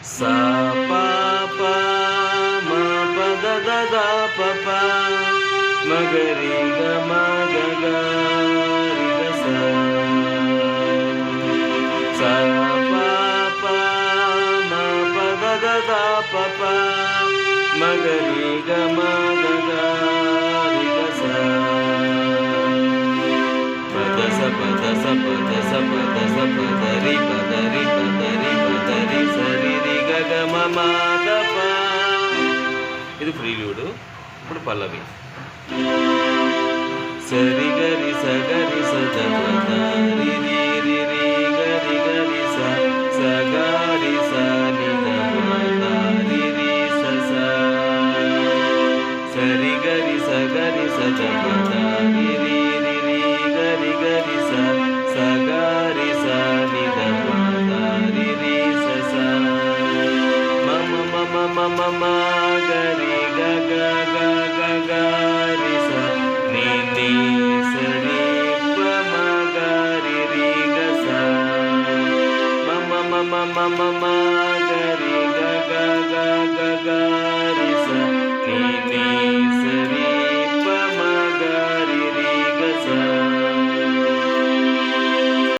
sa pa pa ma pa da da da pa pa ma ga ri ga ma ga ga ri ga sa sa pa pa ma pa da da da pa pa ma ga ri ga ma ga ga ri ga sa pa da sa pa da sa pa da sa pa da sa pa da ri pa da ri pa da ri pa da ri sa ri ri ga ga ma ma da pa. ఇది prelude. ఇప్పుడు పల్లవి సరి గరి స గరి స the the రి రి రి రి గరి గరి స స గరి స ని ద ద రి రి స స సరి గరి స గరి స ద ద రి రి రి రి గరి గరి స స గరి స ని ద ద రి రి స స మమ మమ మమ మ గరి గ గ గ గ గ రి స ని ని స రి ప మ గ రి రి గ స మమ మమ మమ మ గరి గ గ గ గ గ